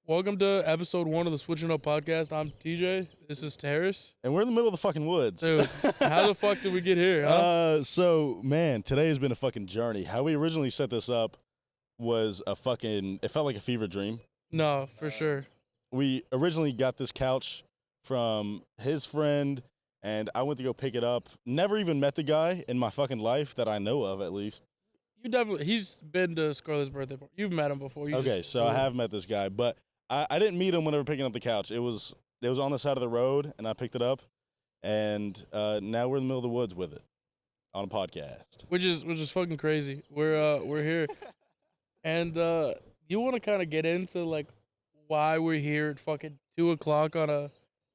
Welcome to episode 1 of the Switchin podcast. I'm TJ. This is Tarris. And we're in the middle of the fucking woods. Dude, how the fuck did we get here, huh? Man, today has been a fucking journey. How we originally set this up was it felt like a fever dream. No, for sure. We originally got this couch from his friend, and I went to go pick it up. Never even met the guy in my fucking life that I know of, at least. He's been to Scarlett's birthday party. You've met him before. I have met this guy, but I didn't meet him when we were picking up the couch. It was on the side of the road, and I picked it up, and now we're in the middle of the woods with it on a podcast. Which is fucking crazy. We're here. And you want to kind of get into like why we're here at fucking 2:00 on a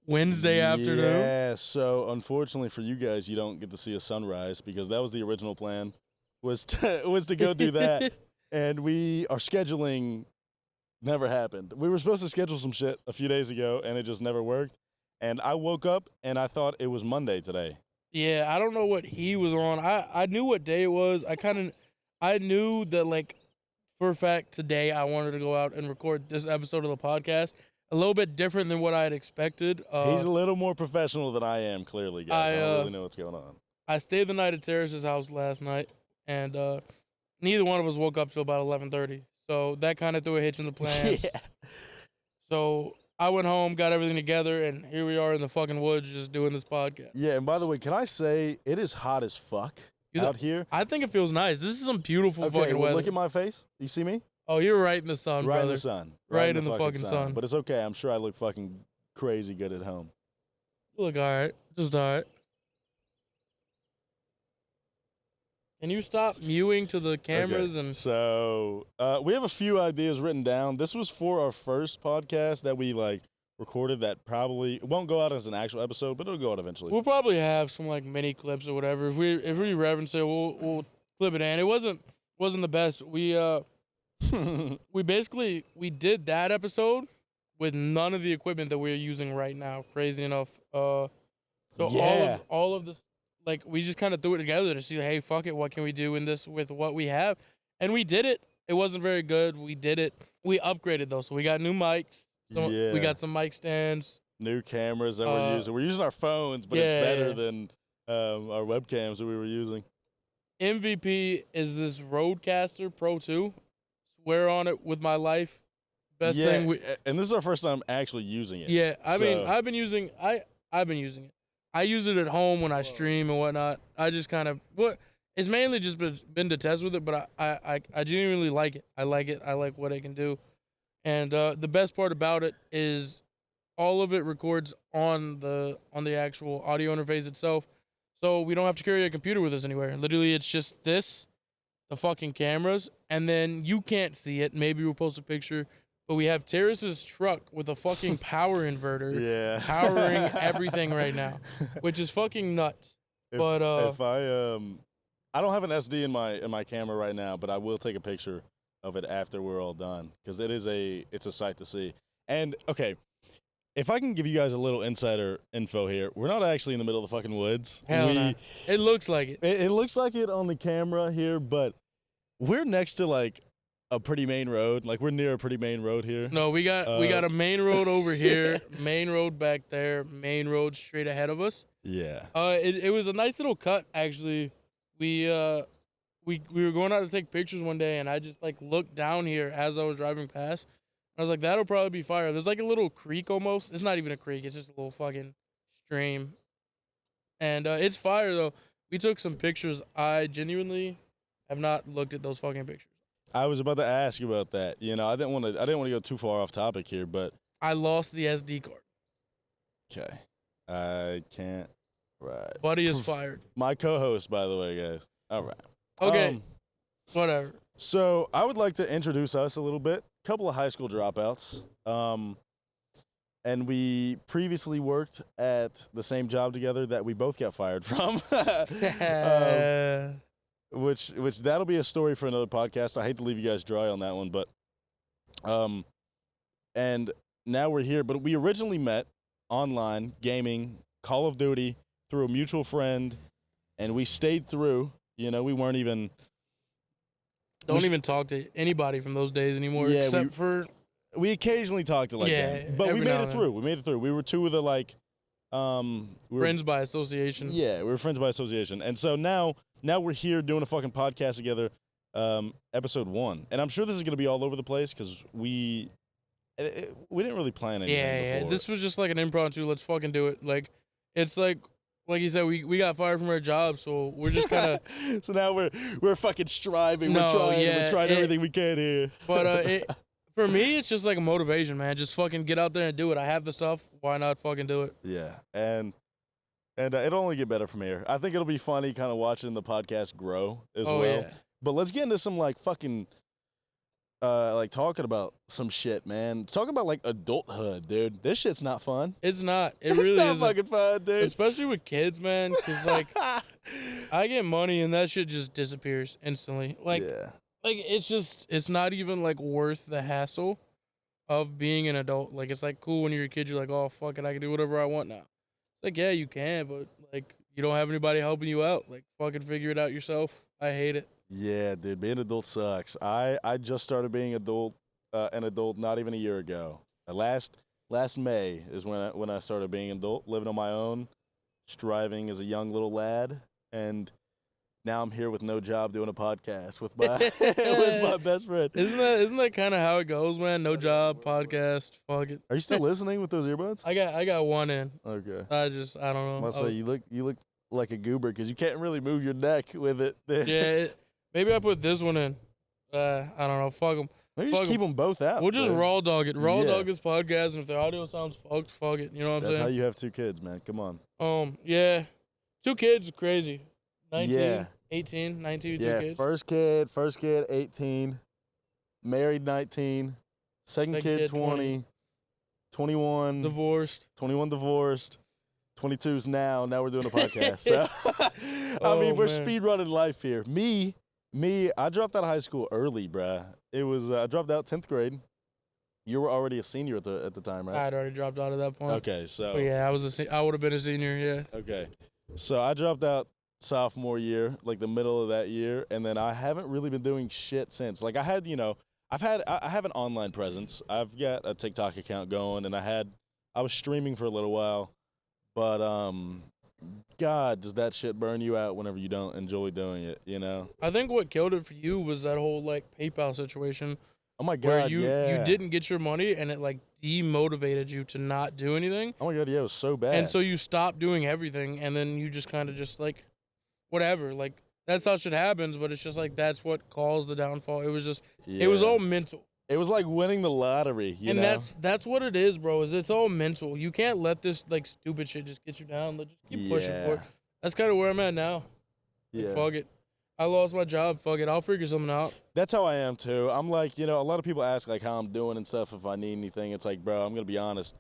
Wednesday afternoon? Yeah, so unfortunately for you guys, you don't get to see a sunrise because that was the original plan, was to go do that. And our scheduling never happened. We were supposed to schedule some shit a few days ago, and it just never worked. And I woke up, and I thought it was Monday today. Yeah, I don't know what he was on. I knew what day it was. I knew that, like, for a fact, today I wanted to go out and record this episode of the podcast. A little bit different than what I had expected. He's a little more professional than I am, clearly, guys. I don't really know what's going on. I stayed the night at Tarris's house last night, and neither one of us woke up till about 11:30. So that kind of threw a hitch in the plans. Yeah. So I went home, got everything together, and here we are in the fucking woods just doing this podcast. Yeah, and by the way, can I say it is hot as fuck out here? I think it feels nice. This is some beautiful fucking weather. Look at my face. You see me? Oh, you're right in the sun, right brother. In the sun. Right in the fucking sun. But it's okay. I'm sure I look fucking crazy good at home. You look all right. Just all right. Can you stop mewing to the cameras? Okay. And So we have a few ideas written down. This was for our first podcast that we recorded that probably won't go out as an actual episode, but it'll go out eventually. We'll probably have some mini clips or whatever. If we reference it, we'll clip it in. It wasn't the best. We we did that episode with none of the equipment that we're using right now. Crazy enough. Yeah. all of this. We just kind of threw it together to see, hey, fuck it, what can we do in this with what we have? And we did it. It wasn't very good. We did it. We upgraded, though. So we got new mics. We got some mic stands. New cameras that we're using. We're using our phones, but it's better than our webcams that we were using. MVP is this Rodecaster Pro 2. Swear on it with my life. Best thing. And this is our first time actually using it. Yeah, I mean, I've been using it. I use it at home when I stream and whatnot. I just kind of it's mainly just been to test with it, but I genuinely like it. I like it. I like what it can do, and the best part about it is all of it records on the actual audio interface itself, so we don't have to carry a computer with us anywhere. Literally, it's just the fucking cameras, and then you can't see it. Maybe we'll post a picture. But we have Tarris's truck with a fucking power inverter powering everything right now, which is fucking nuts. If I don't have an SD in my camera right now, but I will take a picture of it after we're all done because it's a sight to see. And okay, if I can give you guys a little insider info here, we're not actually in the middle of the fucking woods. Hell no. It looks like it. It looks like it on the camera here, but we're next to a pretty main road. We're near a pretty main road here. No, we got a main road over here, main road back there, main road straight ahead of us. Yeah. It was a nice little cut actually. We were going out to take pictures one day, and I just looked down here as I was driving past. I was like, that'll probably be fire. There's a little creek almost. It's not even a creek. It's just a little fucking stream, and it's fire though. We took some pictures. I genuinely have not looked at those fucking pictures. I was about to ask you about that. I didn't want to go too far off topic here, but I lost the SD card. Okay. I can't. Right. Buddy is fired. My co-host, by the way, guys. All right. Okay. Whatever. So I would like to introduce us a little bit. Couple of high school dropouts. And we previously worked at the same job together that we both got fired from. Which that'll be a story for another podcast. I hate to leave you guys dry on that one, but and now we're here. But we originally met online gaming Call of Duty through a mutual friend, and we stayed through. We weren't even. Don't even talk to anybody from those days anymore, except for We occasionally talked it like that, but we every made now it and through. We made it through. We were two of the like, we were, Friends by association. Yeah, we were friends by association, and so now we're here doing a fucking podcast together, episode 1, and I'm sure this is gonna be all over the place because we didn't really plan anything Yeah. before. This was just like an impromptu. Let's fucking do it. Like, it's like you said, we got fired from our job, so we're just kind of. So now we're fucking striving. No, we're trying everything we can here. But for me, it's just like a motivation, man. Just fucking get out there and do it. I have the stuff. Why not fucking do it? Yeah, and it'll only get better from here. I think it'll be funny kind of watching the podcast grow as well. Yeah. But let's get into some like fucking like talking about some shit, man. Talking about like adulthood, dude. This shit's not fun. It's not. It It's really not isn't. fucking fun, dude. Especially with kids, man. Because like, I get money and that shit just disappears instantly. Like, yeah. like it's not even like worth the hassle of being an adult. Like, it's like cool when you're a kid. You're like, oh fuck it, I can do whatever I want now. It's like, yeah, you can, but like you don't have anybody helping you out. Like, fucking figure it out yourself. I hate it. Yeah, dude, being an adult sucks. I just started being an adult not even a year ago. Last May is when I started being an adult, living on my own, striving as a young little lad, and now I'm here with no job doing a podcast with my with my best friend. Isn't that kind of how it goes, man? No job, podcast, fuck it. Are you still listening with those earbuds? I got one in. Okay. I don't know. I'll say you look like a goober because you can't really move your neck with it. Yeah, maybe I put this one in. I don't know. Fuck them. Maybe just keep them both out. We'll just dude. raw dog it. Raw Yeah. dog this podcast, and if the audio sounds fucked, fuck it. You know what I'm That's how saying? you have 2 kids, man. Come on. Yeah. 2 kids, crazy. 19, Yeah. 18, 19, 2 Yeah, kids. first kid, 18, married 19, second kid 20, 21, Divorced. 21 divorced, 22's now we're doing a podcast. So, I mean, we're man. speed running life here. Me, I dropped out of high school early, bruh. It was, I dropped out 10th grade. You were already a senior at the time, right? I had already dropped out at that point. Okay, so. But yeah, I would have been a senior, yeah. Okay. So I dropped out sophomore year, like the middle of that year, and then I haven't really been doing shit since. Like I had, I have an online presence. I've got a TikTok account going, and I was streaming for a little while, but God, does that shit burn you out whenever you don't enjoy doing it, you know? I think what killed it for you was that whole like PayPal situation Oh my God, where you yeah. didn't get your money and it like demotivated you to not do anything. Oh my God, yeah, it was so bad. And so you stopped doing everything, and then you just kind of just like, whatever. Like, that's how shit happens, but it's just like that's what caused the downfall. It was just, it was all mental. It was like winning the lottery, you know? And that's what it is, bro. Is it's all mental. You can't let this like stupid shit just get you down. Like, just keep pushing for it. That's kind of where I'm at now. Like, Yeah. fuck it. I lost my job. Fuck it. I'll figure something out. That's how I am too. I'm like, a lot of people ask like how I'm doing and stuff if I need anything. It's like, bro, I'm gonna be honest.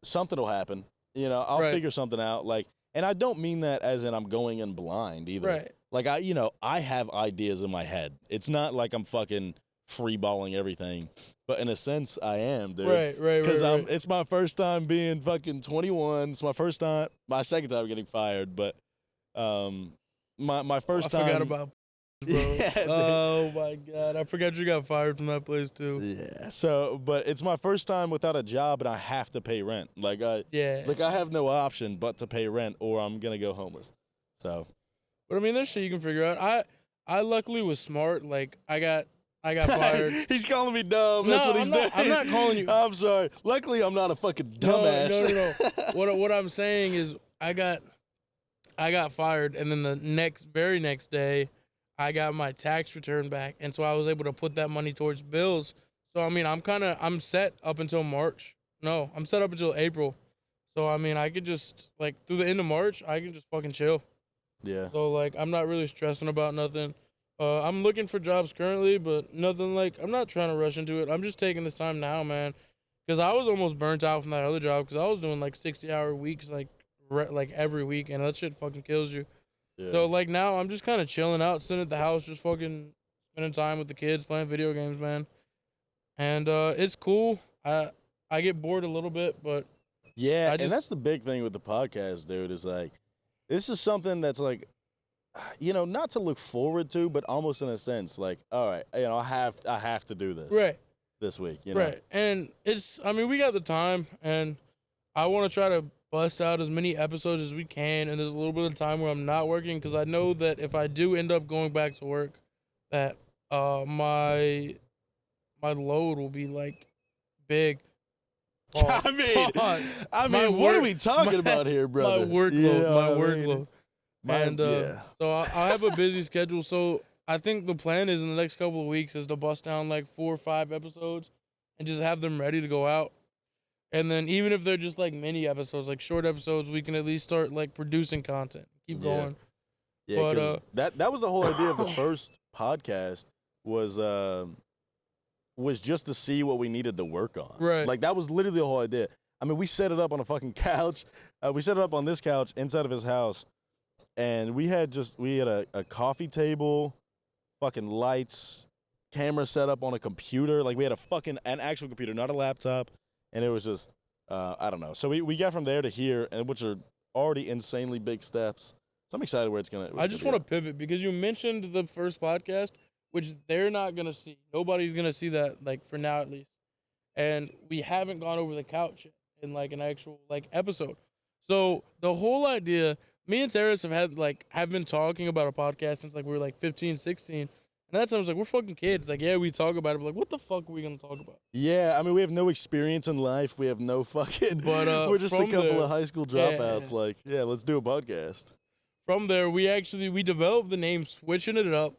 Something will happen. I'll Right. figure something out. Like, and I don't mean that as in I'm going in blind either. Right. Like I have ideas in my head. It's not like I'm fucking freeballing everything, but in a sense I am, dude. Right. Because Right. it's my first time being fucking 21. It's my second time getting fired, but my first time. I forgot about bro. Yeah, dude. Oh my God. I forgot you got fired from that place too. Yeah. So, but it's my first time without a job, and I have to pay rent. Like I have no option but to pay rent, or I'm gonna go homeless. So. But I mean, there's shit you can figure out. I luckily was smart. Like I got fired. He's calling me dumb. That's what he's doing. I'm not calling you. I'm sorry. Luckily, I'm not a fucking dumbass. No. What I'm saying is, I got fired, and then the very next day, I got my tax return back, and so I was able to put that money towards bills. So I mean, I'm set up until March. No, I'm set up until April. So I mean, I could just like through the end of March, I can just fucking chill. Yeah. So like, I'm not really stressing about nothing. I'm looking for jobs currently, but nothing like, I'm not trying to rush into it. I'm just taking this time now, man, because I was almost burnt out from that other job because I was doing like 60-hour weeks, like every week, and that shit fucking kills you. Yeah. So like now I'm just kind of chilling out, sitting at the house, just fucking spending time with the kids, playing video games, man. And it's cool. I get bored a little bit, but yeah, and that's the big thing with the podcast, dude, is like, this is something that's like, not to look forward to, but almost in a sense, like, all right, I have to do this. right. this week. You know? Right. And we got the time, and I want to try to bust out as many episodes as we can. And there's a little bit of time where I'm not working because I know that if I do end up going back to work, that my load will be like big. I mean, what are we talking about here, brother? My workload. So I'll have a busy schedule. So I think the plan is in the next couple of weeks is to bust down like 4 or 5 episodes and just have them ready to go out. And then even if they're just like mini episodes, like short episodes, we can at least start like producing content. Keep going. Yeah, because that was the whole idea of the first podcast was just to see what we needed to work on. Right. Like, that was literally the whole idea. I mean, we set it up on a fucking couch. We set it up on this couch inside of his house, and we had a coffee table, fucking lights, camera set up on a computer. Like, we had an actual computer, not a laptop, and it was just, I don't know. So we got from there to here, and which are already insanely big steps. So I'm excited where it's going to I just want to pivot because you mentioned the first podcast, which they're not going to see. Nobody's going to see that, like, for now at least. And we haven't gone over the couch in, like, an actual, like, episode. So the whole idea, me and Tarris have been talking about a podcast since, like, we were, like, 15, 16. And that time I was like, we're fucking kids. Like, yeah, we talk about it, but, like, what the fuck are we going to talk about? Yeah, I mean, we have no experience in life. We have no fucking... But we're just a couple of high school dropouts. Yeah. Like, yeah, let's do a podcast. From there, we developed the name Switchin' It Up,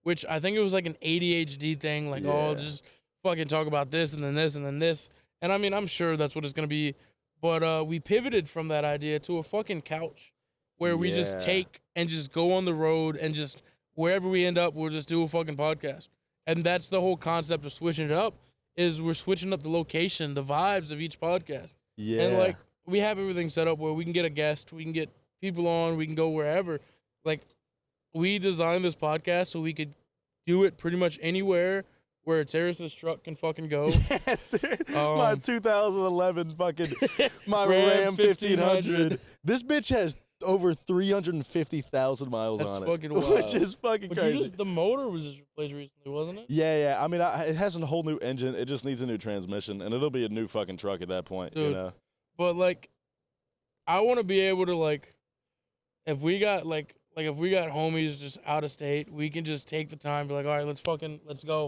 which I think it was like an ADHD thing, like, just fucking talk about this and then this and then this. And I mean, I'm sure that's what it's going to be. But we pivoted from that idea to a fucking couch where we just take and just go on the road and just wherever we end up, we'll just do a fucking podcast. And that's the whole concept of switching it up is we're switching up the location, the vibes of each podcast. Yeah. And, like, we have everything set up where we can get a guest, we can get people on, we can go wherever. Like, we designed this podcast so we could do it pretty much anywhere where Tarris's truck can fucking go. My 2011 fucking my Ram 1500. This bitch has over 350,000 miles on it. That's fucking wild. Which is fucking crazy. The motor was just replaced recently, wasn't it? Yeah. I mean, it has a whole new engine. It just needs a new transmission, and it'll be a new fucking truck at that point. Dude, you know. But, like, I want to be able to, like, if we got homies just out of state, we can just take the time, be like, all right, let's go.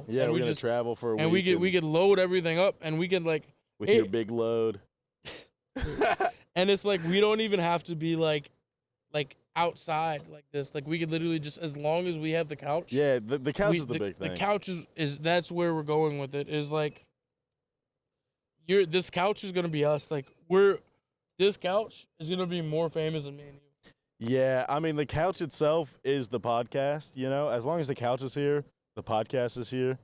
Yeah, and we're gonna travel for a week. And we could load everything up, and we can, like, with your big load. And it's like we don't even have to be like outside like this. Like, we could literally just, as long as we have the couch. Yeah, the couch is the big thing. The couch is that's where we're going with it. Is like, this couch is gonna be us. Like, this couch is gonna be more famous than me and you. Yeah, I mean, the couch itself is the podcast, you know? As long as the couch is here, the podcast is here.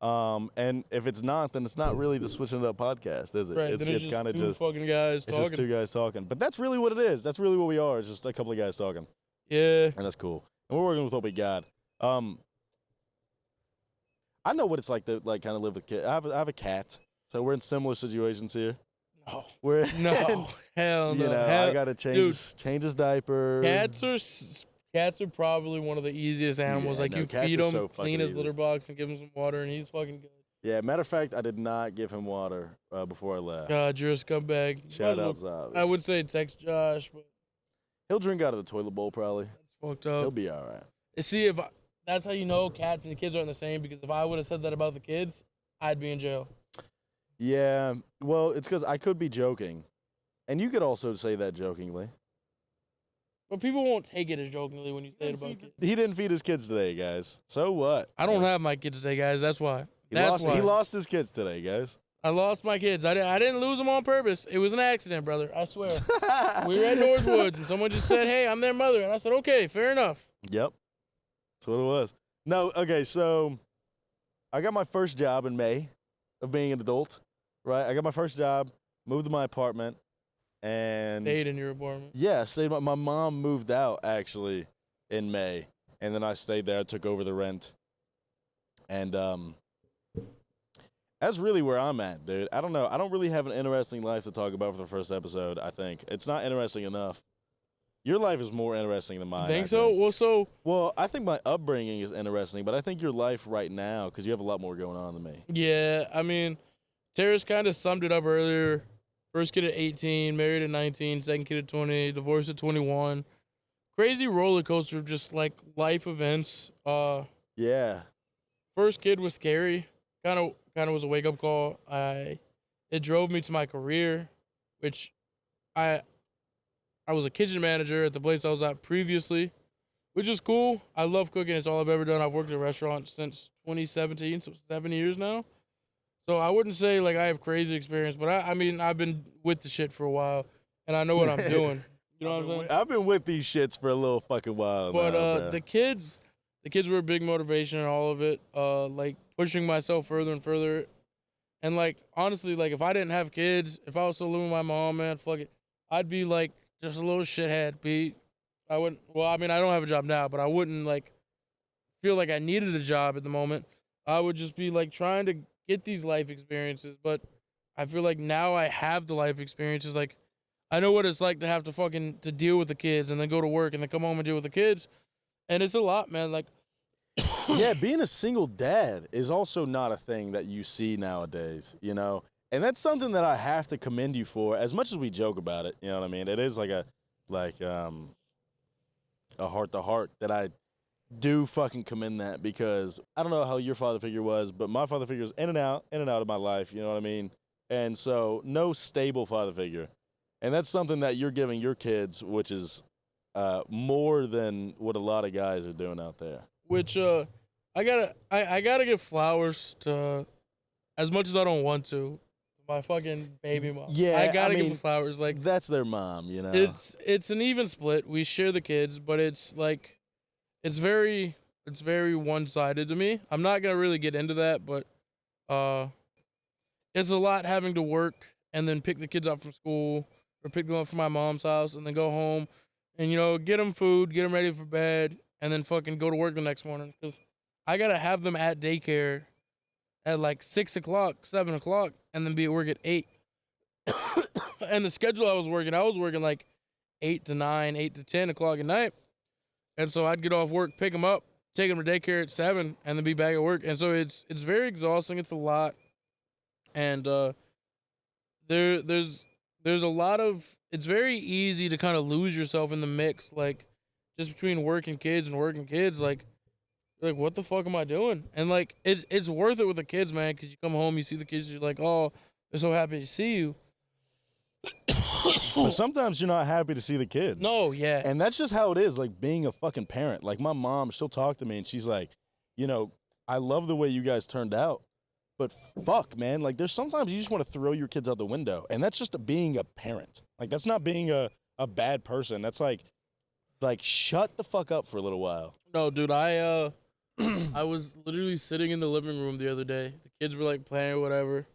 And if it's not, then it's not really the Switching It Up podcast, is it? Right, it's kind of just fucking guys talking. It's just 2 guys talking. But that's really what it is. That's really what we are. It's just a couple of guys talking. Yeah. And that's cool. And we're working with what we got. I know what it's like to, like, kind of live with kids. I have a cat, so we're in similar situations here. No. Hell no. You know, I gotta change his diaper. Cats are probably one of the easiest animals. Yeah, like, you feed him, clean his litter box, and give him some water, and he's fucking good. Yeah, matter of fact, I did not give him water before I left. God, you're a scumbag. Shout out, Zavi. I would say text Josh, but he'll drink out of the toilet bowl probably. That's fucked up. He'll be all right. See, that's how you know cats and the kids aren't the same, because if I would have said that about the kids, I'd be in jail. Yeah, well, it's because I could be joking. And you could also say that jokingly. But people won't take it as jokingly when you say it about kids. He didn't feed his kids today, guys. So what? I don't have my kids today, guys. That's why. He lost his kids today, guys. I lost my kids. I didn't lose them on purpose. It was an accident, brother. I swear. We were at Northwoods, and someone just said, hey, I'm their mother. And I said, okay, fair enough. Yep. That's what it was. No, okay, so I got my first job in May of being an adult. Right, I got my first job, moved to my apartment, and stayed in your apartment. Yeah, stayed. My mom moved out actually in May, and then I stayed there. I took over the rent, and that's really where I'm at, dude. I don't know. I don't really have an interesting life to talk about for the first episode. I think it's not interesting enough. Your life is more interesting than mine. Think so? Well, I think my upbringing is interesting, but I think your life right now, because you have a lot more going on than me. Yeah, I mean, Tarris kind of summed it up earlier. First kid at 18, married at 19, second kid at 20, divorced at 21. Crazy roller coaster of just like life events. Yeah. First kid was scary. Kind of was a wake up call. It drove me to my career, which I was a kitchen manager at the place I was at previously, which is cool. I love cooking. It's all I've ever done. I've worked in restaurants since 2017, so 7 years now. So I wouldn't say like I have crazy experience, but I mean I've been with the shit for a while, and I know what I'm doing. You know what I'm saying? I've been with these shits for a little fucking while But now, the kids were a big motivation in all of it. Like pushing myself further and further, and like honestly, like if I didn't have kids, if I was still living with my mom, man, fuck it, I'd be like just a little shithead. I wouldn't. Well, I mean, I don't have a job now, but I wouldn't like feel like I needed a job at the moment. I would just be like trying to get these life experiences, but I feel like now I have the life experiences. Like I know what it's like to have to deal with the kids and then go to work and then come home and deal with the kids, and it's a lot, man. Like, yeah, being a single dad is also not a thing that you see nowadays, you know? And that's something that I have to commend you for, as much as we joke about it, you know what I mean? It is like a heart-to-heart that I do fucking commend that, because I don't know how your father figure was, but my father figure is in and out of my life, you know what I mean? And so no stable father figure. And that's something that you're giving your kids, which is more than what a lot of guys are doing out there. which I gotta give flowers to, as much as I don't want to, my fucking baby mom. Yeah, I gotta I mean, give flowers. Like that's their mom, you know? it's an even split. We share the kids, but it's like it's very one sided to me. I'm not gonna really get into that, but it's a lot having to work and then pick the kids up from school or pick them up from my mom's house and then go home and get them food, get them ready for bed, and then fucking go to work the next morning because I gotta have them at daycare at like 6 o'clock, 7 o'clock, and then be at work at 8. And the schedule I was working like 8 to 9, 8 to 10 o'clock at night. And so I'd get off work, pick them up, take them to daycare at 7, and then be back at work. And so it's very exhausting. It's a lot. And there's a lot of, it's very easy to kind of lose yourself in the mix, like just between working kids, like what the fuck am I doing? And like it's worth it with the kids, man, because you come home, you see the kids, you're like, oh, they're so happy to see you. But sometimes you're not happy to see the kids. No, yeah. And that's just how it is, like being a fucking parent. Like my mom, she'll talk to me and she's like, I love the way you guys turned out. But fuck, man, like there's sometimes you just want to throw your kids out the window. And that's just being a parent. Like that's not being a bad person. That's like shut the fuck up for a little while. No, dude, I was literally sitting in the living room the other day. The kids were like playing or whatever.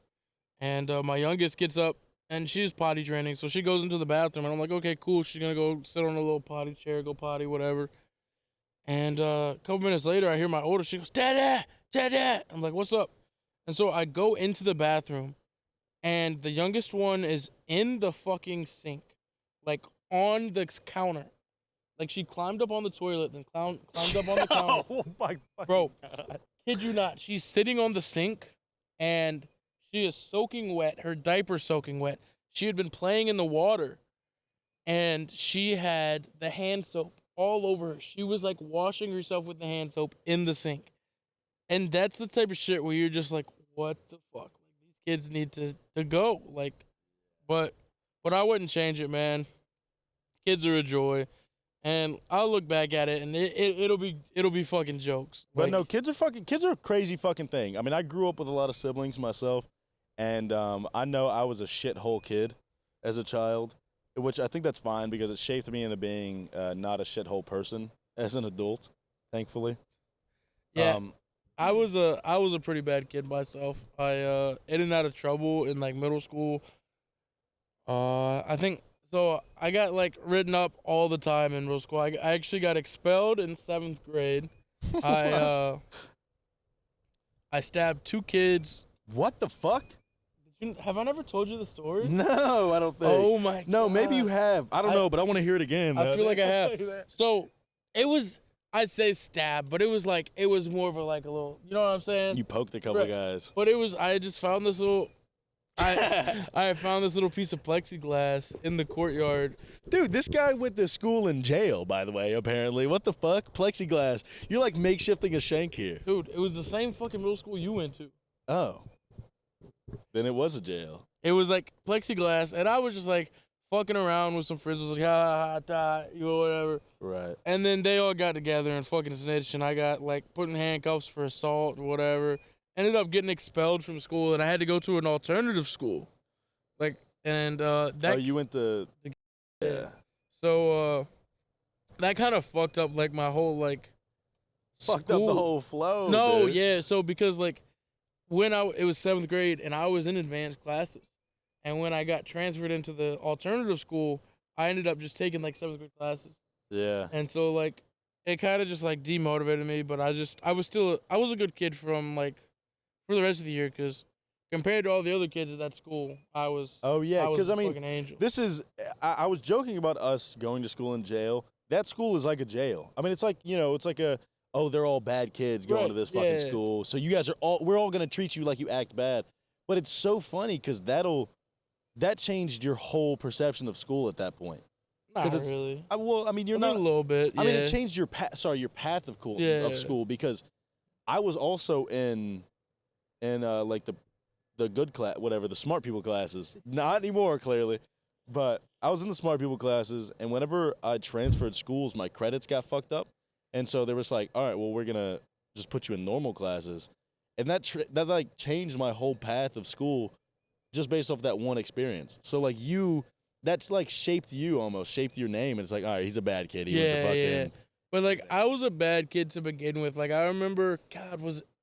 And my youngest gets up and she's potty training. So she goes into the bathroom and I'm like, okay, cool. She's going to go sit on a little potty chair, go potty, whatever. And a couple minutes later, I hear my older, she goes, Dada, Dada. I'm like, what's up? And so I go into the bathroom and the youngest one is in the fucking sink, like on the counter. Like she climbed up on the toilet, then climbed up on the counter. Oh my Bro, God. Kid you not, she's sitting on the sink and she is soaking wet, her diaper's soaking wet. She had been playing in the water and she had the hand soap all over her. She was like washing herself with the hand soap in the sink. And that's the type of shit where you're just like, what the fuck? Like, these kids need to go. Like, but I wouldn't change it, man. Kids are a joy. And I'll look back at it and it'll be fucking jokes. But no, kids are a crazy fucking thing. I mean, I grew up with a lot of siblings myself, and I know I was a shithole kid as a child, which I think that's fine because it shaped me into being not a shithole person as an adult, thankfully. Yeah. I was a pretty bad kid myself. I in and out of trouble in like middle school. I think so. I got like written up all the time in middle school. I actually got expelled in 7th grade. I stabbed 2 kids. What the fuck? Did Have I never told you the story? No, I don't think. Oh my god. No, maybe you have. I don't know, but I want to hear it again. I feel like I I'll have. tell you that. So it was, I'd say stab, but it was more of a little, you know what I'm saying? You poked a couple Right. guys. But I just found this little, I found this little piece of plexiglass in the courtyard. Dude, this guy went to school in jail, by the way, apparently. What the fuck? Plexiglass. You're like makeshifting a shank here. Dude, it was the same fucking middle school you went to. Oh. Then it was a jail. It was like plexiglass, and I was just like fucking around with some friends. I was like, ha, ha, you know, whatever. Right. And then they all got together and fucking snitched, and I got like put in handcuffs for assault or whatever. Ended up getting expelled from school, and I had to go to an alternative school. You went to... Yeah. So that kind of fucked up like my whole like Fucked up school. the whole flow, No, dude. yeah. So because like it was 7th grade and I was in advanced classes, and when I got transferred into the alternative school, I ended up just taking like 7th grade classes, Yeah. and so like it kind of just like demotivated me. But I was a good kid from like for the rest of the year, because compared to all the other kids at that school, I was. Oh, yeah, because, a I mean, fucking angel. this is... I was joking about us going to school in jail. That school is like a jail. I mean, it's like, you know, it's like a... Oh, they're all bad kids going Right, to this fucking yeah. school. So you guys we're all going to treat you like you act bad. But it's so funny because that changed your whole perception of school at that point. Not it's- really. I mean, you're I mean, not... a little bit. I mean, yeah. it changed your path of Yeah. school, because I was also in like the good class, whatever, the smart people classes. Not anymore, clearly. But I was in the smart people classes, and whenever I transferred schools, my credits got fucked up. And so they was like, all right, well, we're going to just put you in normal classes. And that like changed my whole path of school just based off that one experience. So like that's like shaped you almost, shaped your name. And it's like, all right, he's a bad kid. He went to fucking... Yeah. But like I was a bad kid to begin with. Like I remember, God,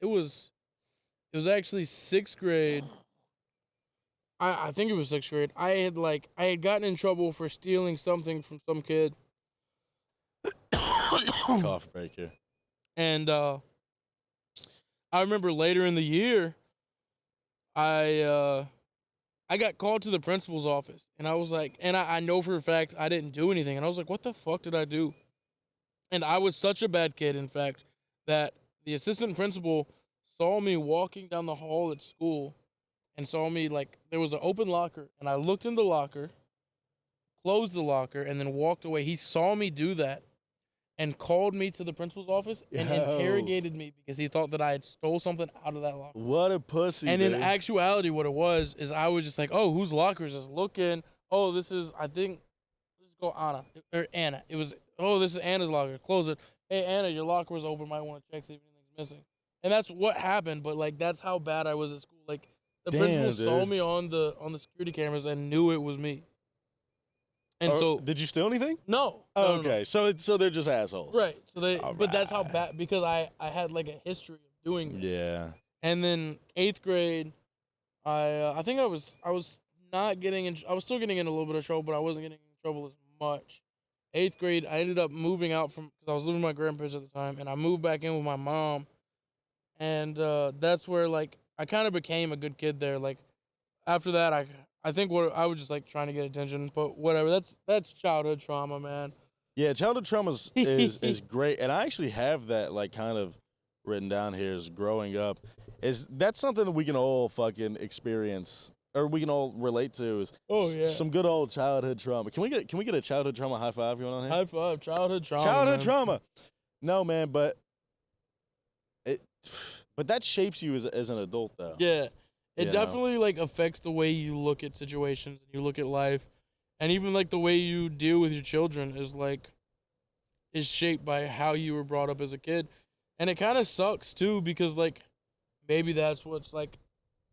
it was actually 6th grade. I think it was 6th grade. I had gotten in trouble for stealing something from some kid. Cough break here. And I remember later in the year, I got called to the principal's office, and I was like, and I know for a fact I didn't do anything, and I was like, what the fuck did I do? And I was such a bad kid, in fact, that the assistant principal saw me walking down the hall at school and saw me, like, there was an open locker, and I looked in the locker, closed the locker, and then walked away. He saw me do that and called me to the principal's office and Yo. interrogated me because he thought that I had stole something out of that locker. What a pussy, And dude. in actuality, what it was is I was just like, oh, whose locker is this? Looking. Oh, this is go Anna. Or Anna. It was, oh, this is Anna's locker. Close it. Hey, Anna, your locker was open. Might want to check, see if anything's missing. And that's what happened, but, like, that's how bad I was at school. Like, the principal saw dude. me on the security cameras and knew it was me. And so... Did you steal anything? No. Oh, no, no. okay. So they're just assholes. Right. So but that's how Alright. bad, because I had, like, a history of doing that. Yeah. And then 8th grade, I think I was not getting in. I was still getting in a little bit of trouble, but I wasn't getting in trouble as much. 8th grade, I ended up moving out because I was living with my grandparents at the time, and I moved back in with my mom. And that's where, like, I kind of became a good kid there. Like, after that, I think I was just, like, trying to get attention, but whatever. That's childhood trauma, man. Yeah, childhood trauma is great, and I actually have that, like, kind of written down here as growing up. That's something that we can all fucking experience, or we can all relate to, is some good old childhood trauma. Can we get a childhood trauma high five going on here? High five, childhood trauma. Childhood man. trauma. No, man, but that shapes you as an adult, though. Yeah. It You know? definitely, like, affects the way you look at situations and you look at life. And even, like, the way you deal with your children is shaped by how you were brought up as a kid. And it kind of sucks, too, because, like, maybe that's what's, like,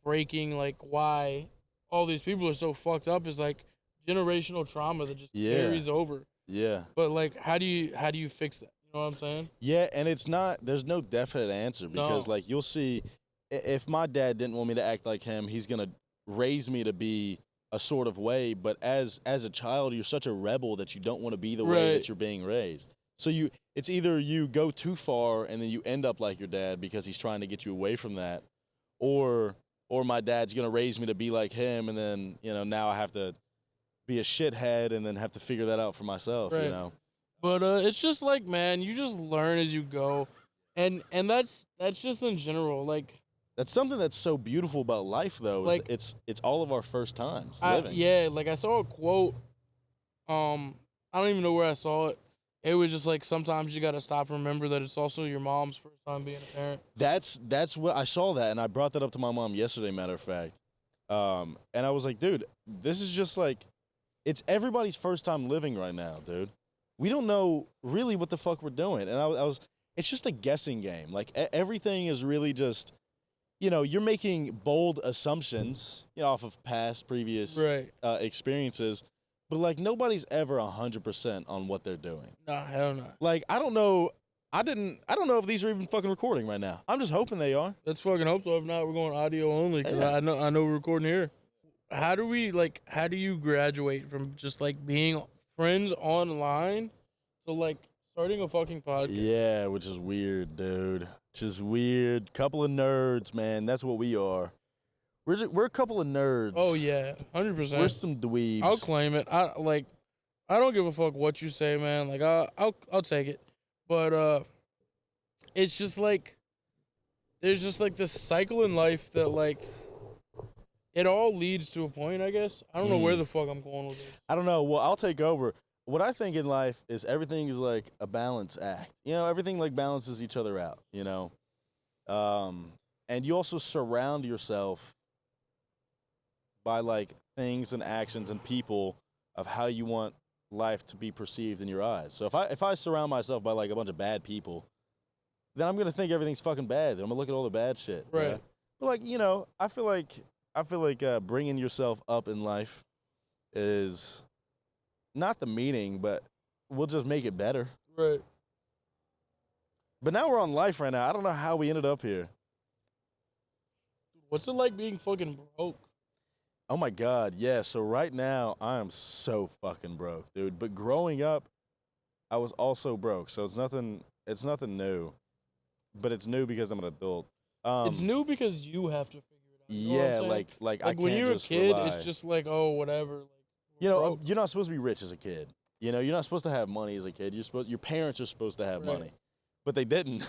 breaking, like, why all these people are so fucked up is, like, generational trauma that just carries over. Yeah. But, like, how do you fix that? You know what I'm saying? Yeah, and there's no definite answer, because, No. like, you'll see, if my dad didn't want me to act like him, he's going to raise me to be a sort of way, but as a child, you're such a rebel that you don't want to be the way Right. that you're being raised. So it's either you go too far and then you end up like your dad because he's trying to get you away from that, or or my dad's gonna raise me to be like him, and then now I have to be a shithead and then have to figure that out for myself. Right. But it's just like, man, you just learn as you go, and that's just in general. Like, that's something that's so beautiful about life, though. Like, it's all of our first times living. Like I saw a quote. I don't even know where I saw it. It was just like, sometimes you gotta stop and remember that it's also your mom's first time being a parent. That's what I saw that, and I brought that up to my mom yesterday. Matter of fact, and I was like, dude, this is just like, it's everybody's first time living right now, dude. We don't know really what the fuck we're doing, and I was. It's just a guessing game. Like everything is really just, you're making bold assumptions, off of previous experiences. But, like, nobody's ever 100% on what they're doing. Nah, hell no. Like, I don't know. I don't know if these are even fucking recording right now. I'm just hoping they are. Let's fucking hope so. If not, we're going audio only, because I know we're recording here. How do you graduate from just, like, being friends online to, like, starting a fucking podcast? Yeah, which is weird, dude. Just weird. Couple of nerds, man. That's what we are. We're a couple of nerds. Oh yeah, 100%. We're some dweebs. I'll claim it. I don't give a fuck what you say, man. Like, I'll take it. But it's just like, there's just like this cycle in life that, like, it all leads to a point, I guess. I don't know where the fuck I'm going with this. I don't know. Well, I'll take over. What I think in life is everything is like a balance act. Everything like balances each other out, and you also surround yourself by like things and actions and people of how you want life to be perceived in your eyes. So if I surround myself by like a bunch of bad people, then I'm gonna think everything's fucking bad. I'm gonna look at all the bad shit. Right. But like, I feel like bringing yourself up in life is not the meaning, but we'll just make it better. Right. But now we're on life right now. I don't know how we ended up here. What's it like being fucking broke? Oh my God, yeah. So right now, I am so fucking broke, dude. But growing up, I was also broke. So it's nothing new. But it's new because I'm an adult. It's new because you have to figure it out. Yeah, like I can't when you're just a kid, rely. it's just like, oh, whatever. You're Broke. not supposed to be rich as a kid. You're not supposed to have money as a kid. Your parents are supposed to have money. But they didn't.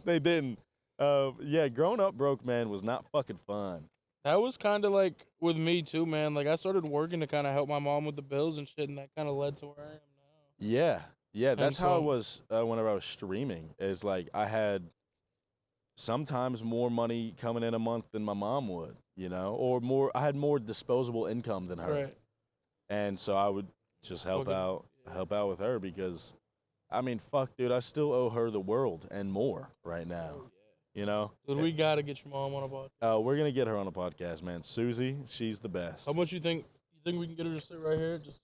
They didn't. Yeah, growing up broke, man, was not fucking fun. That was kind of like with me too, man. Like, I started working to kind of help my mom with the bills and shit, and that kind of led to where I am now. Yeah, that's how it was whenever I was streaming. Is like I had sometimes more money coming in a month than my mom would, or more. I had more disposable income than her, Right. and so I would just help out with her because, I mean, fuck, dude, I still owe her the world and more right now. Dude, we gotta get your mom on a podcast. We're gonna get her on a podcast, man. Susie, she's the best. How much you think we can get her to sit right here? Just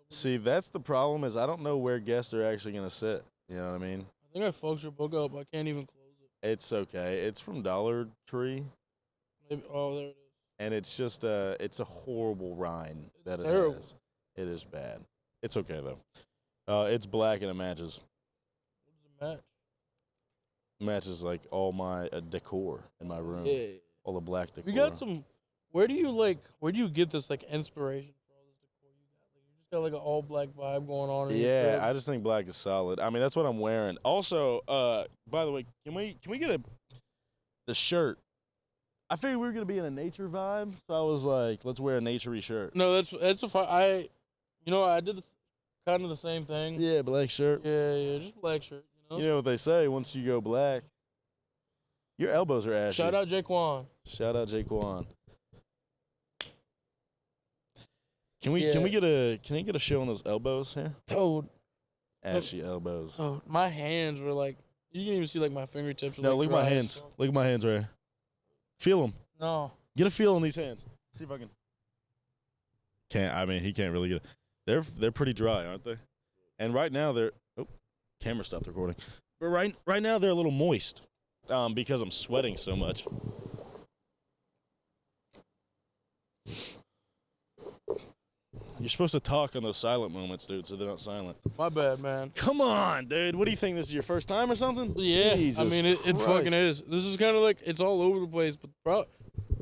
see, that's the problem is I don't know where guests are actually gonna sit. You know what I mean? I think I fucked your book up. I can't even close it. It's okay. It's from Dollar Tree. Maybe, oh, there it is. And it's just it's a horrible rind that it terrible. has. It is bad. It's okay though. It's black and it matches. What does it match? Matches like all my decor in my room. Yeah. All the black decor. We got some. Where do you get this like inspiration for all this decor you got? Like, you just got like an all black vibe going on. In your crib. I just think black is solid. I mean, that's what I'm wearing. Also, by the way, can we get the shirt? I figured we were gonna be in a nature vibe, so I was like, let's wear a naturey shirt. No, that's a fine. I did kind of the same thing. Yeah, black shirt. Yeah, just black shirt. You know what they say? Once you go black, your elbows are ashy. Shout out Jaquan. Shout out Jaquan. Can we get a show on those elbows here? Dude, Ashy elbows. oh, my hands were like, you can even see like my fingertips. No, like, look at my dry as hands. fuck. Look at my hands right here. Feel them. No. Get a feel on these hands. See if I can. He can't really get it. They're pretty dry, aren't they? And right now they're. Oh, camera stopped recording. But right now they're a little moist, because I'm sweating so much. You're supposed to talk on those silent moments, dude, so they're not silent. My bad, man. Come on, dude. What do you think? This is your first time or something? Yeah, Jesus I mean, it Christ. fucking is. This is kind of like, it's all over the place, but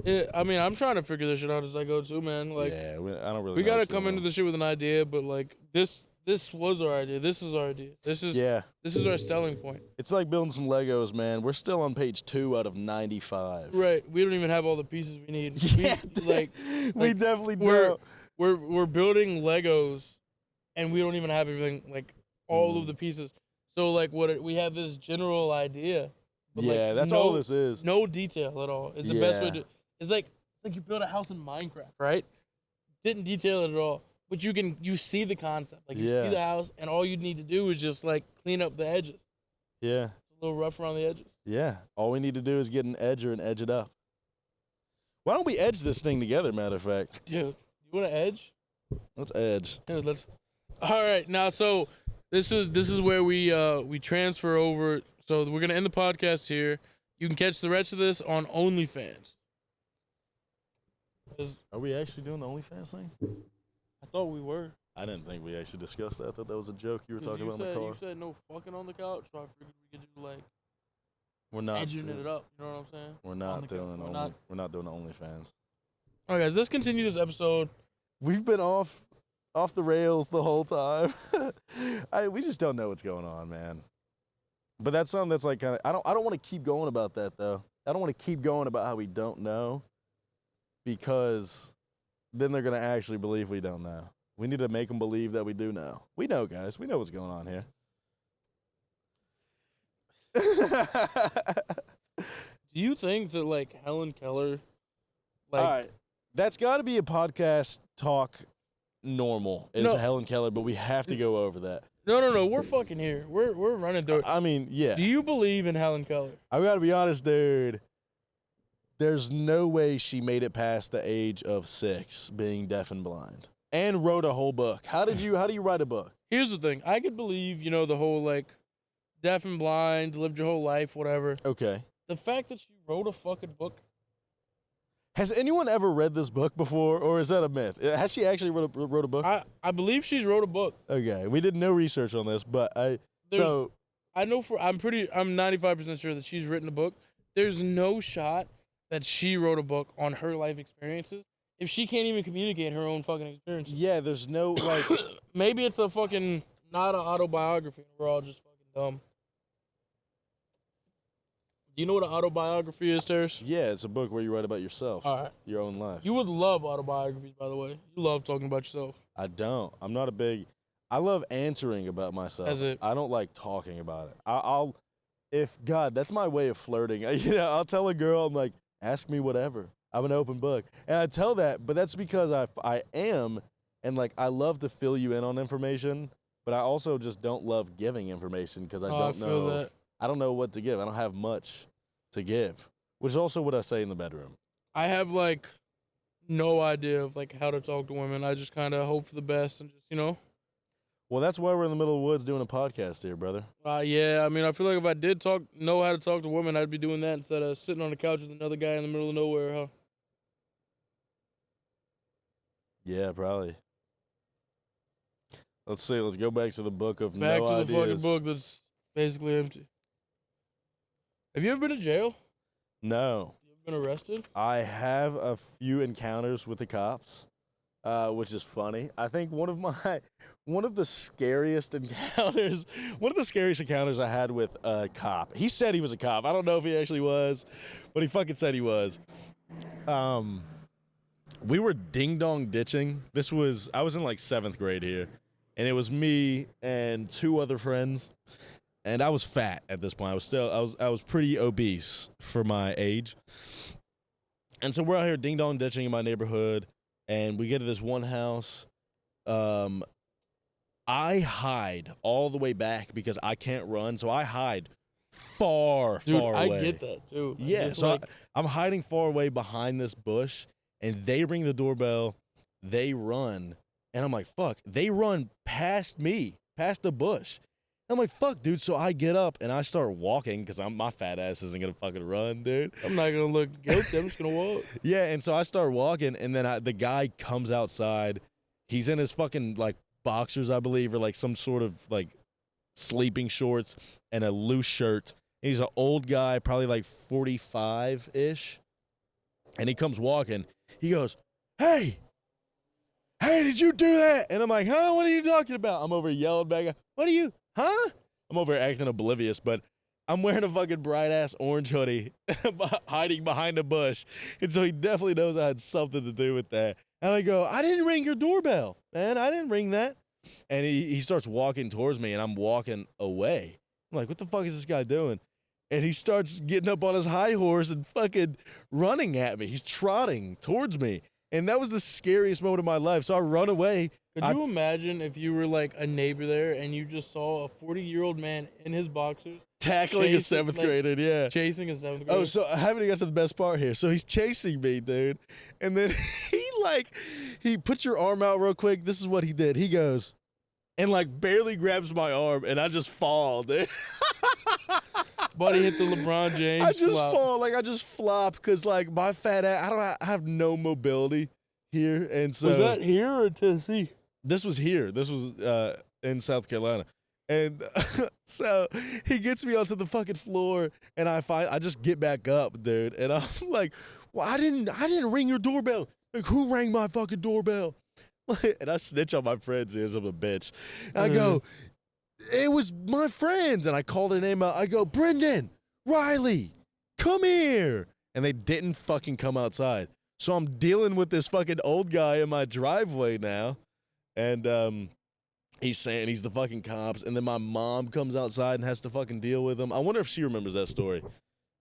I mean, I'm trying to figure this shit out as I go too, man. Like, yeah, I don't really. we know gotta what's come going into on. the shit with an idea, but like this was our idea. This is our idea. This is our selling point. It's like building some Legos, man. We're still on page 2 out of 95. Right. We don't even have all the pieces we need. Yeah, we definitely don't. We're building Legos, and we don't even have everything, like all of the pieces. So like we have this general idea. But Yeah, like, that's all this is. No detail at all. It's the best way to. It's like you build a house in Minecraft, right? Didn't detail it at all, but you see the concept. Like you see the house, and all you need to do is just like clean up the edges. Yeah. It's a little rough around the edges. Yeah. All we need to do is get an edger and edge it up. Why don't we edge this thing together, matter of fact? Dude, you want to edge? Let's edge. Dude, let's. All right, now so this is where we transfer over. So we're gonna end the podcast here. You can catch the rest of this on OnlyFans. Are we actually doing the OnlyFans thing? I thought we were. I didn't think we actually discussed that. I thought that was a joke you were talking about in the car. You said no fucking on the couch, so I figured we could do like We're not edging it up. You know what I'm saying? We're not doing OnlyFans. All right, guys, let's continue this episode. We've been off the rails the whole time. We just don't know what's going on, man. But that's something that's like kind of I don't want to keep going about that though. I don't want to keep going about how we don't know, because then they're gonna actually believe we don't know. We need to make them believe that we do know. We know, guys. We know what's going on here. Do you think that like Helen Keller, like, all right, that's got to be a podcast talk normal is Helen Keller, but we have to go over that. No, we're fucking here. We're running through it. I mean, yeah. Do you believe in Helen Keller? I gotta be honest, dude. There's no way she made it past the age of 6 being deaf and blind and wrote a whole book. How do you write a book? Here's the thing. I could believe, the whole like deaf and blind, lived your whole life, whatever. Okay. The fact that she wrote a fucking book. Has anyone ever read this book before, or is that a myth? Has she actually wrote a book? I believe she's wrote a book. Okay, we did no research on this, but I'm 95% sure that she's written a book. There's no shot that she wrote a book on her life experiences if she can't even communicate her own fucking experiences. Yeah, there's no like. Maybe it's a fucking not an autobiography. We're all just fucking dumb. Do you know what an autobiography is, Tarris? Yeah, it's a book where you write about yourself. All right. Your own life. You would love autobiographies, by the way. You love talking about yourself. I don't. I'm not a big. I love answering about myself. That's it. I don't like talking about it. I'll if God, that's my way of flirting. I'll tell a girl, I'm like, ask me whatever. I'm an open book. And I tell that, but that's because I am, and like I love to fill you in on information, but I also just don't love giving information because I don't know. That. I don't know what to give. I don't have much to give, which is also what I say in the bedroom. I have like no idea of like how to talk to women. I just kind of hope for the best and just, Well, that's why we're in the middle of the woods doing a podcast here, brother. Yeah, I mean, I feel like if I did know how to talk to women, I'd be doing that instead of sitting on the couch with another guy in the middle of nowhere, huh? Yeah, probably. Let's see. Let's go back to the book of Back no to the ideas. fucking book that's basically empty. Have you ever been to jail? No. You ever been arrested? I have a few encounters with the cops, which is funny. I think one of the scariest encounters I had with a cop. He said he was a cop. I don't know if he actually was, but he fucking said he was. We were ding-dong ditching. I was in like 7th grade here, and it was me and 2 other friends, and I was fat at this point. I was pretty obese for my age. And so we're out here ding-dong ditching in my neighborhood, and we get to this one house. I hide all the way back because I can't run, so I hide far away. I get that, too. Yeah, so I'm hiding far away behind this bush, and they ring the doorbell, they run, and I'm like, fuck. They run past me, past the bush. I'm like, fuck, dude. So I get up, and I start walking because my fat ass isn't going to fucking run, dude. I'm not going to look guilty. I'm just going to walk. Yeah, and so I start walking, and then the guy comes outside. He's in his fucking, like, boxers, I believe, or, like, some sort of, like, sleeping shorts and a loose shirt. And he's an old guy, probably, like, 45-ish. And he comes walking. He goes, hey, did you do that? And I'm like, huh? What are you talking about? I'm over yelling back. What are you, huh? I'm over acting oblivious, but I'm wearing a fucking bright-ass orange hoodie, hiding behind a bush. And so he definitely knows I had something to do with that. And I go, I didn't ring your doorbell, man. I didn't ring that. And he starts walking towards me, and I'm walking away. I'm like, what the fuck is this guy doing? And he starts getting up on his high horse and fucking running at me. He's trotting towards me. And that was the scariest moment of my life. So I run away. Could you imagine if you were like a neighbor there and you just saw a 40-year-old man in his boxers tackling a 7th grader, yeah. Chasing a 7th grader. Oh, so I haven't even got to the best part here. So he's chasing me, dude. And then he puts your arm out real quick. This is what he did. He goes and like barely grabs my arm and I just fall, dude. Buddy hit the LeBron James. I just fall. Like I just flop because like my fat ass, I have no mobility here. And so. Was that here or Tennessee? This was here. This was in South Carolina. And so he gets me onto the fucking floor, and I just get back up, dude. And I'm like, well, I didn't ring your doorbell. Like, who rang my fucking doorbell? And I snitch on my friends here, I'm a bitch. And I go, it was my friends. And I call their name out. I go, Brendan, Riley, come here. And they didn't fucking come outside. So I'm dealing with this fucking old guy in my driveway now. And he's saying he's the fucking cops, and then my mom comes outside and has to fucking deal with him. I wonder if she remembers that story.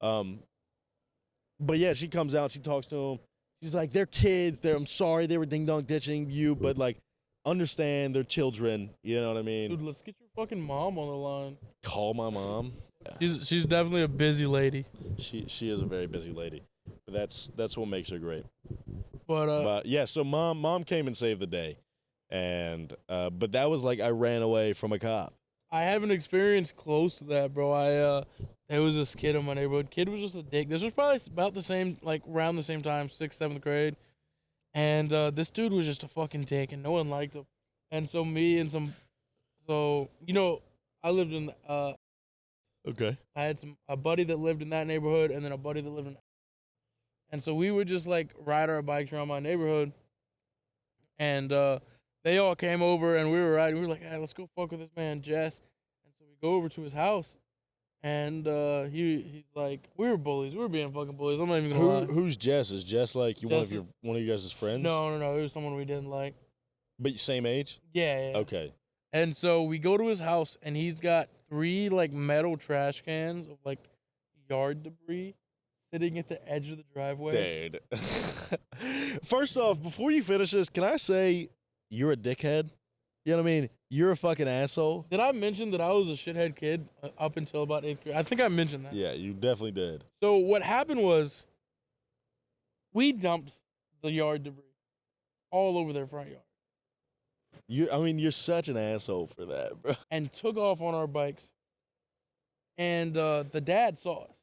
But yeah, she comes out, she talks to him. She's like, they're kids. I'm sorry they were ding-dong ditching you, but like, understand they're children. You know what I mean? Dude, let's get your fucking mom on the line. Call my mom. Yeah. She's definitely a busy lady. She is a very busy lady. But that's what makes her great. But yeah, so mom came and saved the day. And but that was like I ran away from a cop. I have an experience close to that, bro. There was this kid in my neighborhood. Kid was just a dick. This was probably about the same, like around the same time, 6th, 7th grade. And this dude was just a fucking dick, and no one liked him. And so I lived in Okay. I had a buddy that lived in that neighborhood, and then a buddy that lived in. And so we would just like ride our bikes around my neighborhood, and they all came over and we were riding. We were like, hey, let's go fuck with this man, Jess. And so we go over to his house, and he's like, we were bullies. We were being fucking bullies. I'm not even gonna lie. Who's Jess? Is Jess like Jess one of you guys' friends? No. It was someone we didn't like. But same age? Yeah. Okay. And so we go to his house, and he's got 3 like metal trash cans of like yard debris sitting at the edge of the driveway. Dude. First off, before you finish this, can I say you're a dickhead? You know what I mean? You're a fucking asshole. Did I mention that I was a shithead kid up until about 8th grade? I think I mentioned that. Yeah, you definitely did. So what happened was we dumped the yard debris all over their front yard. You're such an asshole for that, bro. And took off on our bikes. And the dad saw us.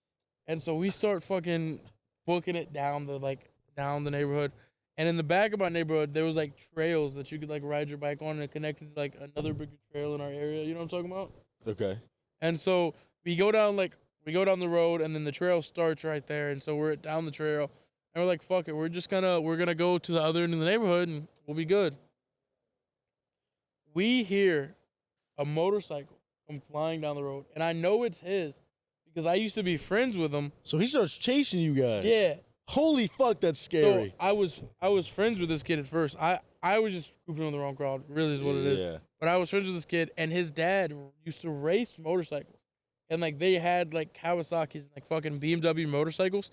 And so we start fucking booking it down the neighborhood. And in the back of my neighborhood, there was like trails that you could like ride your bike on, and it connected to like another bigger trail in our area. You know what I'm talking about? Okay. And so we go down the road, and then the trail starts right there. And so we're down the trail, and we're like, fuck it, we're gonna go to the other end of the neighborhood, and we'll be good. We hear a motorcycle come flying down the road, and I know it's his because I used to be friends with him. So he starts chasing you guys. Yeah. Holy fuck, that's scary. So I was friends with this kid at first. I was just grouping with the wrong crowd, really is what it is. Yeah. But I was friends with this kid, and his dad used to race motorcycles. And like they had like Kawasaki's and like fucking BMW motorcycles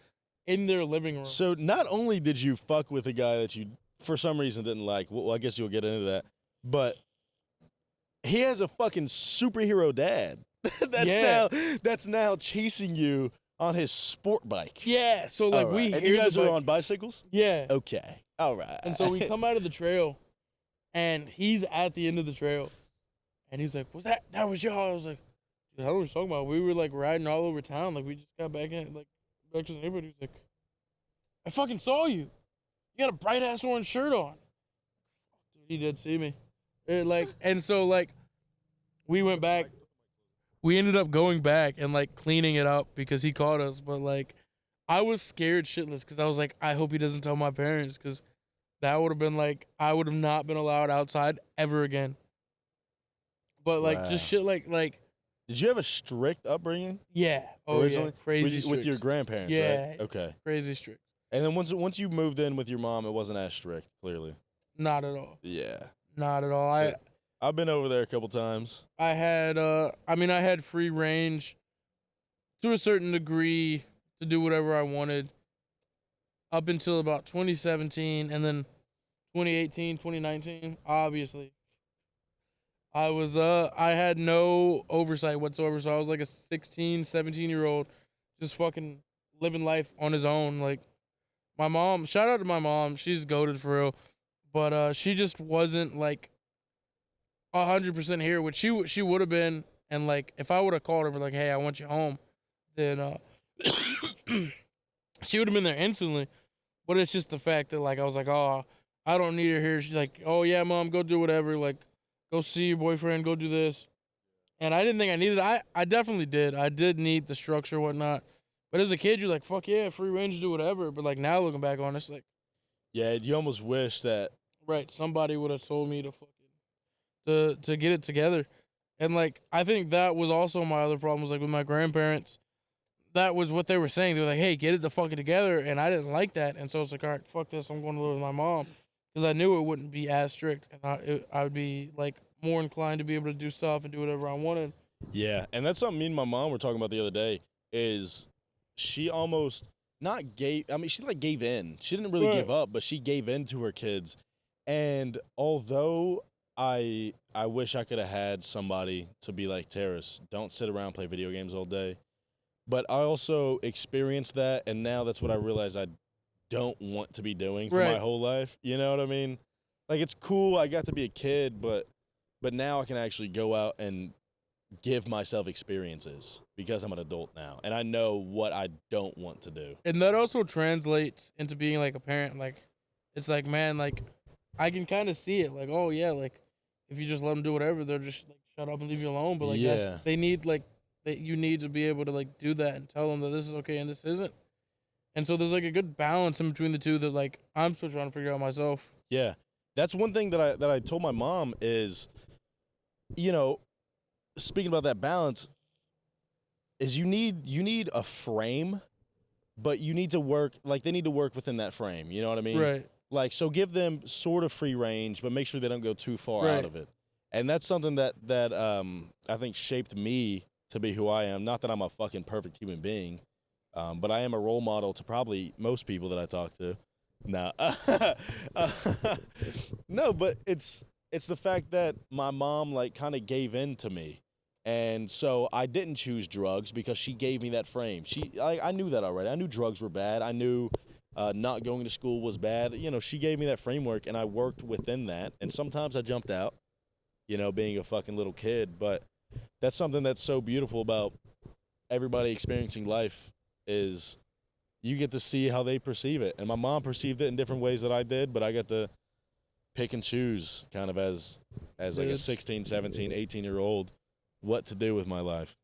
in their living room. So not only did you fuck with a guy that you for some reason didn't like, well, I guess you'll get into that, but he has a fucking superhero dad. that's now chasing you on his sport bike. Yeah, so like we hear and you guys the are bike. on bicycles? Yeah. Okay. All right. And so we come out of the trail, and he's at the end of the trail, and he's like, "Was that was y'all?" I was like, "Dude, I don't know what you're talking about. We were like riding all over town, like we just got back to the neighborhood." He's like, "I fucking saw you. You got a bright ass orange shirt on." Dude, he did see me. And so like we went back. We ended up going back and like cleaning it up because he caught us, but like I was scared shitless because I was like, I hope he doesn't tell my parents because that would have been like, I would have not been allowed outside ever again. But like, Wow. just shit like, Did you have a strict upbringing yeah. Oh, originally? yeah. Crazy with your strict. grandparents, Yeah. right? Okay. Crazy strict. And then once you moved in with your mom, it wasn't as strict, clearly. Not at all. Yeah. Not at all. I've been over there a couple times. I had free range to a certain degree to do whatever I wanted up until about 2017 and then 2018, 2019, obviously. I had no oversight whatsoever, so I was like a 16, 17-year-old just fucking living life on his own. Like, my mom, shout out to my mom, she's goated for real, but she just wasn't like 100% here, which she would have been, and like if I would have called her and like, hey, I want you home, then she would have been there instantly. But it's just the fact that like I was like, oh, I don't need her here. She's like, oh yeah, mom, go do whatever. Like, go see your boyfriend, go do this. And I didn't think I needed it. I definitely did. I did need the structure, whatnot. But as a kid, you're like, fuck yeah, free range to do whatever. But like now looking back on it, it's like, Yeah, you almost wish that. right, somebody would have told me to fucking to get it together. And like I think that was also my other problems, like with my grandparents. That was what they were saying. They were like, hey, get it the fucking together. And I didn't like that. And so it's like, all right, fuck this. I'm going to live with my mom. Because I knew it wouldn't be as strict. And I would be like more inclined to be able to do stuff and do whatever I wanted. Yeah, and that's something me and my mom were talking about the other day. Is she almost not gave? I mean, she like gave in. She didn't really give up, but she gave in to her kids. And although I wish I could have had somebody to be like, Tarris, don't sit around and play video games all day. But I also experienced that, and now that's what I realize I don't want to be doing for my whole life. You know what I mean? Like, it's cool. I got to be a kid, but now I can actually go out and give myself experiences because I'm an adult now, and I know what I don't want to do. And that also translates into being like a parent. Like, it's like, man, like I can kind of see it. Like, oh yeah, like if you just let them do whatever, they're just like shut up and leave you alone. But like, they need like that. You need to be able to like do that and tell them that this is okay and this isn't. And so there's like a good balance in between the two that like I'm still trying to figure out myself. Yeah, that's one thing that I told my mom is, you know, speaking about that balance, is you need a frame, but you need to work, like they need to work within that frame. You know what I mean? Right. Like, so give them sort of free range, but make sure they don't go too far out of it. And that's something that I think shaped me to be who I am. Not that I'm a fucking perfect human being, but I am a role model to probably most people that I talk to. No, no, but it's the fact that my mom like kind of gave in to me. And so I didn't choose drugs because she gave me that frame. I knew that already. I knew drugs were bad. I knew not going to school was bad. You know, she gave me that framework, and I worked within that. And sometimes I jumped out, you know, being a fucking little kid. But that's something that's so beautiful about everybody experiencing life is you get to see how they perceive it. And my mom perceived it in different ways that I did, but I got to pick and choose kind of as like a 16, 17, 18-year-old what to do with my life.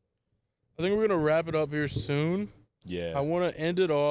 I think we're going to wrap it up here soon. Yeah. I want to end it off